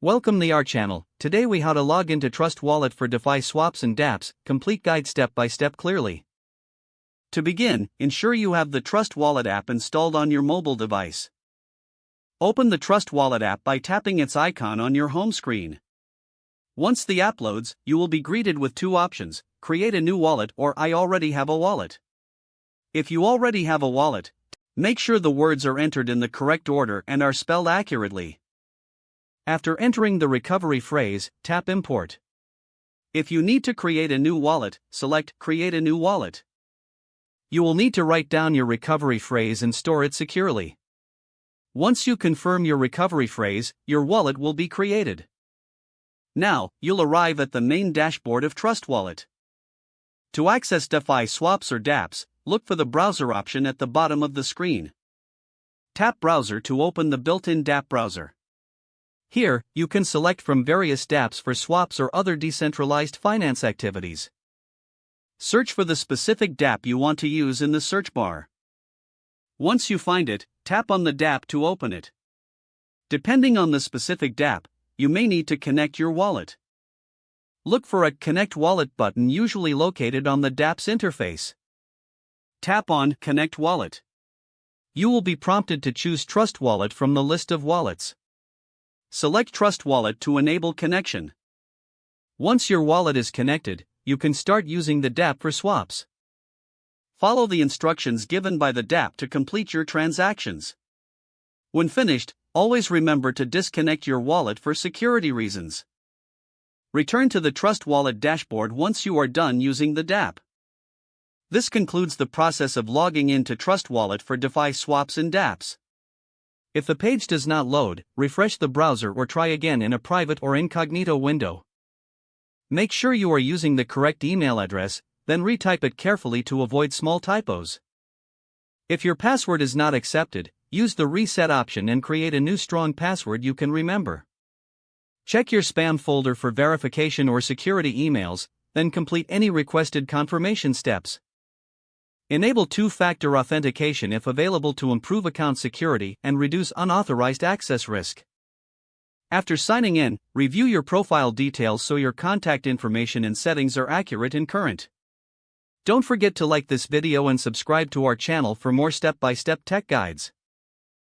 Welcome to our channel. Today we how to log into Trust Wallet for DeFi swaps and dApps, complete guide step by step clearly. To begin, ensure you have the Trust Wallet app installed on your mobile device. Open the Trust Wallet app by tapping its icon on your home screen. Once the app loads, you will be greeted with two options: create a new wallet or I already have a wallet. If you already have a wallet, make sure the words are entered in the correct order and are spelled accurately. After entering the recovery phrase, tap Import. If you need to create a new wallet, select Create a new wallet. You will need to write down your recovery phrase and store it securely. Once you confirm your recovery phrase, your wallet will be created. Now, you'll arrive at the main dashboard of Trust Wallet. To access DeFi swaps or dApps, look for the browser option at the bottom of the screen. Tap Browser to open the built-in dApp browser. Here, you can select from various dApps for swaps or other decentralized finance activities. Search for the specific dApp you want to use in the search bar. Once you find it, tap on the dApp to open it. Depending on the specific dApp, you may need to connect your wallet. Look for a Connect Wallet button usually located on the dApp's interface. Tap on Connect Wallet. You will be prompted to choose Trust Wallet from the list of wallets. Select Trust Wallet to enable connection. Once your wallet is connected, you can start using the dApp for swaps. Follow the instructions given by the dApp to complete your transactions. When finished, always remember to disconnect your wallet for security reasons. Return to the Trust Wallet dashboard once you are done using the dApp. This concludes the process of logging into Trust Wallet for DeFi swaps and dApps. If the page does not load, refresh the browser or try again in a private or incognito window. Make sure you are using the correct email address, then retype it carefully to avoid small typos. If your password is not accepted, use the reset option and create a new strong password you can remember. Check your spam folder for verification or security emails, then complete any requested confirmation steps. Enable two-factor authentication if available to improve account security and reduce unauthorized access risk. After signing in, review your profile details so your contact information and settings are accurate and current. Don't forget to like this video and subscribe to our channel for more step-by-step tech guides.